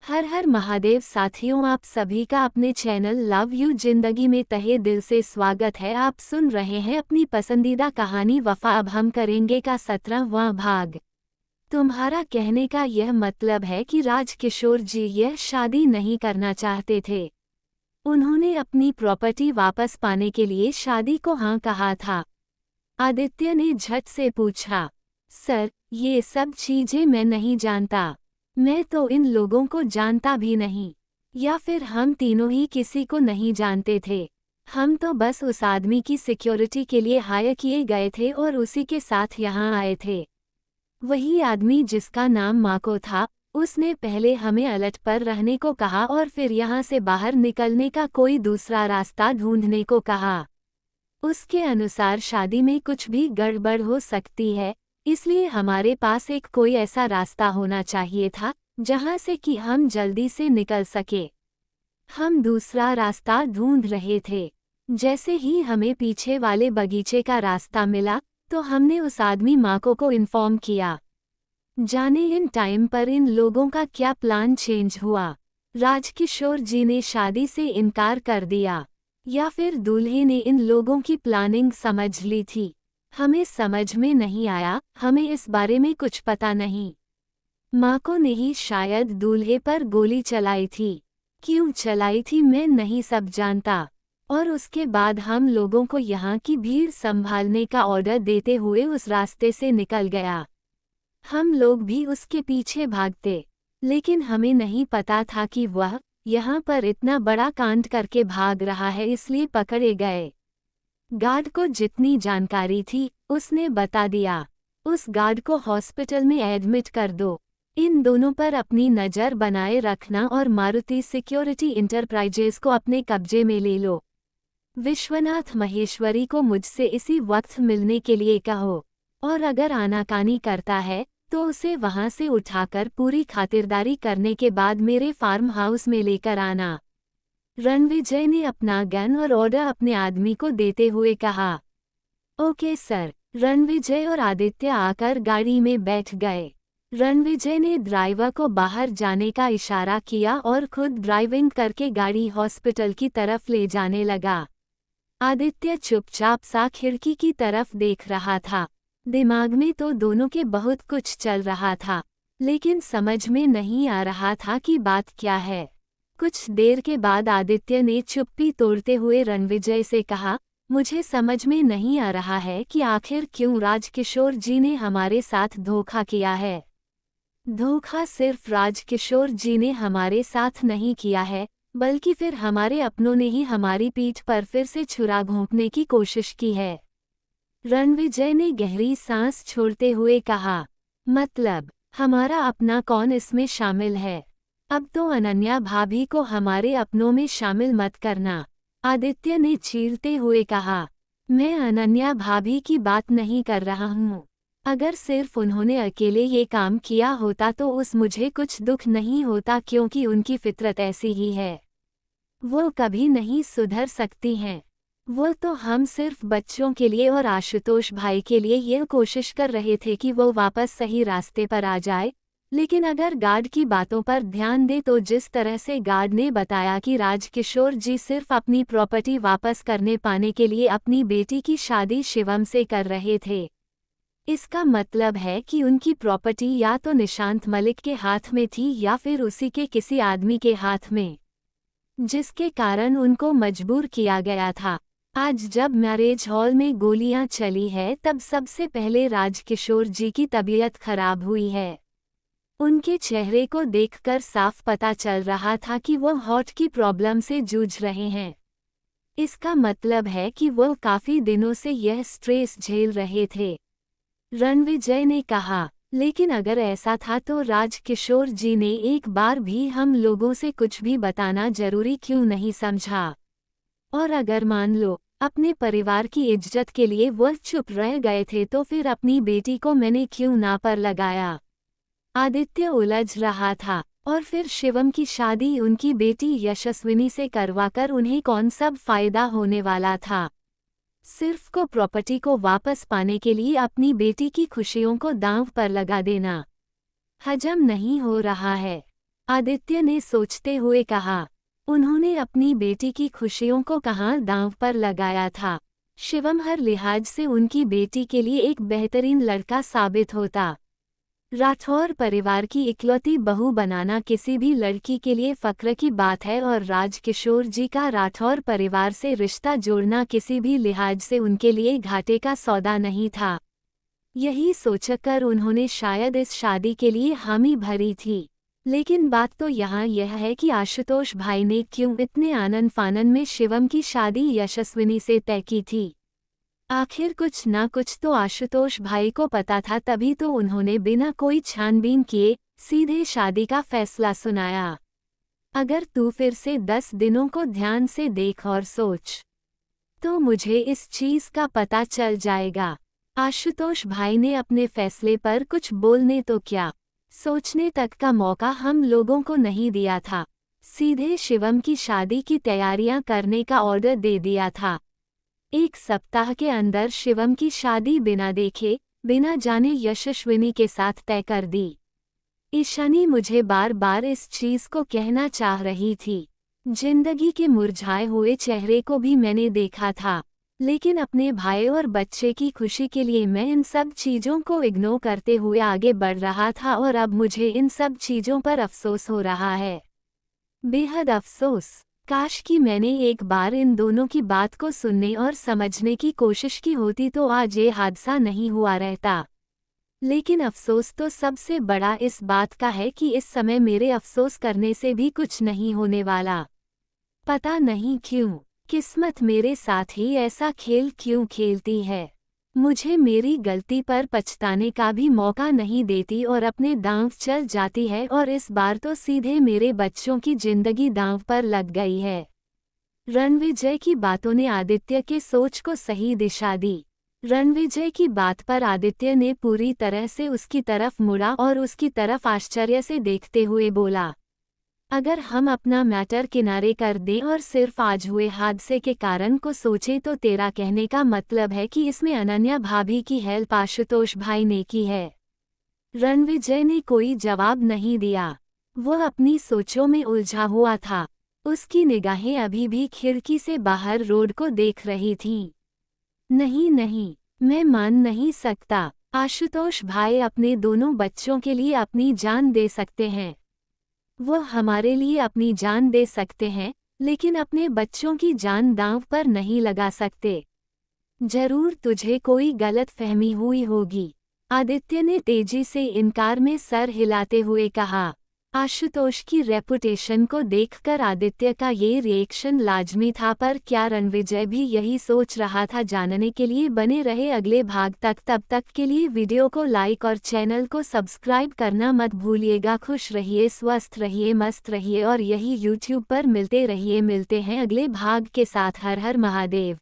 हर हर महादेव साथियों, आप सभी का अपने चैनल लव यू जिंदगी में तहे दिल से स्वागत है। आप सुन रहे हैं अपनी पसंदीदा कहानी वफा। अब हम करेंगे का 17वां भाग। तुम्हारा कहने का यह मतलब है कि राजकिशोर जी यह शादी नहीं करना चाहते थे। उन्होंने अपनी प्रॉपर्टी वापस पाने के लिए शादी को हाँ कहा था। आदित्य ने झट से पूछा, सर ये सब चीजें मैं नहीं जानता। मैं तो इन लोगों को जानता भी नहीं, या फिर हम तीनों ही किसी को नहीं जानते थे। हम तो बस उस आदमी की सिक्योरिटी के लिए हायर किए गए थे और उसी के साथ यहाँ आए थे। वही आदमी जिसका नाम माको था, उसने पहले हमें अलर्ट पर रहने को कहा और फिर यहाँ से बाहर निकलने का कोई दूसरा रास्ता ढूंढने को कहा। उसके अनुसार शादी में कुछ भी गड़बड़ हो सकती है, इसलिए हमारे पास एक कोई ऐसा रास्ता होना चाहिए था जहां से कि हम जल्दी से निकल सके। हम दूसरा रास्ता ढूंढ रहे थे। जैसे ही हमें पीछे वाले बगीचे का रास्ता मिला तो हमने उस आदमी माको को इन्फॉर्म किया। जाने इन टाइम पर इन लोगों का क्या प्लान चेंज हुआ। राजकिशोर जी ने शादी से इनकार कर दिया, या फिर दूल्हे ने इन लोगों की प्लानिंग समझ ली थी। हमें समझ में नहीं आया, हमें इस बारे में कुछ पता नहीं। माको ने ही शायद दूल्हे पर गोली चलाई थी। क्यों चलाई थी मैं नहीं सब जानता। और उसके बाद हम लोगों को यहाँ की भीड़ संभालने का ऑर्डर देते हुए उस रास्ते से निकल गया। हम लोग भी उसके पीछे भागते, लेकिन हमें नहीं पता था कि वह यहाँ पर इतना बड़ा कांड करके भाग रहा है, इसलिए पकड़े गए। गार्ड को जितनी जानकारी थी उसने बता दिया, उस गार्ड को हॉस्पिटल में एडमिट कर दो। इन दोनों पर अपनी नज़र बनाए रखना और मारुति सिक्योरिटी इंटरप्राइजेज को अपने कब्जे में ले लो। विश्वनाथ महेश्वरी को मुझसे इसी वक्त मिलने के लिए कहो, और अगर आनाकानी करता है तो उसे वहां से उठाकर पूरी खातिरदारी करने के बाद मेरे फार्म हाउस में लेकर आना। रणविजय ने अपना गन और ऑर्डर अपने आदमी को देते हुए कहा। Okay sir. रणविजय और आदित्य आकर गाड़ी में बैठ गए। रणविजय ने ड्राइवर को बाहर जाने का इशारा किया और खुद ड्राइविंग करके गाड़ी हॉस्पिटल की तरफ ले जाने लगा। आदित्य चुपचाप सा खिड़की की तरफ देख रहा था। दिमाग में तो दोनों के बहुत कुछ चल रहा था, लेकिन समझ में नहीं आ रहा था कि बात क्या है। कुछ देर के बाद आदित्य ने चुप्पी तोड़ते हुए रणविजय से कहा, मुझे समझ में नहीं आ रहा है कि आखिर क्यों राजकिशोर जी ने हमारे साथ धोखा किया है। धोखा सिर्फ राजकिशोर जी ने हमारे साथ नहीं किया है, बल्कि फिर हमारे अपनों ने ही हमारी पीठ पर फिर से छुरा घोंपने की कोशिश की है। रणविजय ने गहरी सांस छोड़ते हुए कहा, मतलब हमारा अपना कौन इसमें शामिल है? अब तो अनन्या भाभी को हमारे अपनों में शामिल मत करना। आदित्य ने चीरते हुए कहा, मैं अनन्या भाभी की बात नहीं कर रहा हूँ। अगर सिर्फ उन्होंने अकेले ये काम किया होता तो उस मुझे कुछ दुख नहीं होता, क्योंकि उनकी फितरत ऐसी ही है। वो कभी नहीं सुधर सकती हैं। वो तो हम सिर्फ बच्चों के लिए और आशुतोष भाई के लिए ये कोशिश कर रहे थे कि वो वापस सही रास्ते पर आ जाए। लेकिन अगर गार्ड की बातों पर ध्यान दे तो जिस तरह से गार्ड ने बताया कि राजकिशोर जी सिर्फ अपनी प्रॉपर्टी वापस करने पाने के लिए अपनी बेटी की शादी शिवम से कर रहे थे, इसका मतलब है कि उनकी प्रॉपर्टी या तो निशांत मलिक के हाथ में थी या फिर उसी के किसी आदमी के हाथ में, जिसके कारण उनको मजबूर किया गया था। आज जब मैरिज हॉल में गोलियां चली है तब सबसे पहले राजकिशोर जी की तबीयत खराब हुई है। उनके चेहरे को देखकर साफ पता चल रहा था कि वो हार्ट की प्रॉब्लम से जूझ रहे हैं। इसका मतलब है कि वो काफी दिनों से यह स्ट्रेस झेल रहे थे। रणविजय ने कहा, लेकिन अगर ऐसा था तो राजकिशोर जी ने एक बार भी हम लोगों से कुछ भी बताना जरूरी क्यों नहीं समझा? और अगर मान लो अपने परिवार की इज्जत के लिए वो चुप रह गए थे तो फिर अपनी बेटी को मैंने क्यों ना पर लगाया? आदित्य उलझ रहा था। और फिर शिवम की शादी उनकी बेटी यशस्विनी से करवाकर उन्हें कौन सब फायदा होने वाला था? सिर्फ को प्रॉपर्टी को वापस पाने के लिए अपनी बेटी की खुशियों को दांव पर लगा देना। हजम नहीं हो रहा है। आदित्य ने सोचते हुए कहा। उन्होंने अपनी बेटी की खुशियों को कहाँ दांव पर लगाया था। शिवम हर लिहाज से उनकी बेटी के लिए एक बेहतरीन लड़का साबित होता। राठौर परिवार की इकलौती बहू बनाना किसी भी लड़की के लिए फक्र की बात है और राजकिशोर जी का राठौर परिवार से रिश्ता जोड़ना किसी भी लिहाज से उनके लिए घाटे का सौदा नहीं था। यही सोचकर उन्होंने शायद इस शादी के लिए हामी भरी थी। लेकिन बात तो यहाँ यह है कि आशुतोष भाई ने क्यों इतने आनन फानन में शिवम की शादी यशस्विनी से तय की थी। आखिर कुछ ना कुछ तो आशुतोष भाई को पता था, तभी तो उन्होंने बिना कोई छानबीन किए सीधे शादी का फैसला सुनाया। अगर तू फिर से 10 दिनों को ध्यान से देख और सोच तो मुझे इस चीज का पता चल जाएगा। आशुतोष भाई ने अपने फैसले पर कुछ बोलने तो क्या, सोचने तक का मौका हम लोगों को नहीं दिया था। सीधे शिवम की शादी की तैयारियां करने का ऑर्डर दे दिया था। 1 सप्ताह के अंदर शिवम की शादी बिना देखे बिना जाने यशस्विनी के साथ तय कर दी। ईशानी मुझे बार बार इस चीज को कहना चाह रही थी। जिंदगी के मुरझाए हुए चेहरे को भी मैंने देखा था, लेकिन अपने भाई और बच्चे की खुशी के लिए मैं इन सब चीज़ों को इग्नोर करते हुए आगे बढ़ रहा था और अब मुझे इन सब चीज़ों पर अफसोस हो रहा है। बेहद अफसोस। काश कि मैंने एक बार इन दोनों की बात को सुनने और समझने की कोशिश की होती तो आज ये हादसा नहीं हुआ रहता। लेकिन अफसोस तो सबसे बड़ा इस बात का है कि इस समय मेरे अफसोस करने से भी कुछ नहीं होने वाला। पता नहीं क्यों किस्मत मेरे साथ ही ऐसा खेल क्यों खेलती है। मुझे मेरी गलती पर पछताने का भी मौका नहीं देती और अपने दांव चल जाती है, और इस बार तो सीधे मेरे बच्चों की जिंदगी दांव पर लग गई है। रणविजय की बातों ने आदित्य के सोच को सही दिशा दी। रणविजय की बात पर आदित्य ने पूरी तरह से उसकी तरफ मुड़ा और उसकी तरफ आश्चर्य से देखते हुए बोला, अगर हम अपना मैटर किनारे कर दें और सिर्फ आज हुए हादसे के कारण को सोचें तो तेरा कहने का मतलब है कि इसमें अनन्या भाभी की हेल्प आशुतोष भाई ने की है। रणविजय ने कोई जवाब नहीं दिया। वह अपनी सोचों में उलझा हुआ था। उसकी निगाहें अभी भी खिड़की से बाहर रोड को देख रही थीं। नहीं नहीं, मैं मान नहीं सकता। आशुतोष भाई अपने दोनों बच्चों के लिए अपनी जान दे सकते हैं। वह हमारे लिए अपनी जान दे सकते हैं, लेकिन अपने बच्चों की जान दांव पर नहीं लगा सकते। जरूर तुझे कोई गलत फहमी हुई होगी। आदित्य ने तेजी से इनकार में सर हिलाते हुए कहा। आशुतोष की रेपुटेशन को देखकर आदित्य का ये रिएक्शन लाजमी था, पर क्या रणविजय भी यही सोच रहा था? जानने के लिए बने रहे अगले भाग तक। तब तक के लिए वीडियो को लाइक और चैनल को सब्सक्राइब करना मत भूलिएगा। खुश रहिए, स्वस्थ रहिए, मस्त रहिए और यही यूट्यूब पर मिलते रहिए। मिलते हैं अगले भाग के साथ। हर हर महादेव।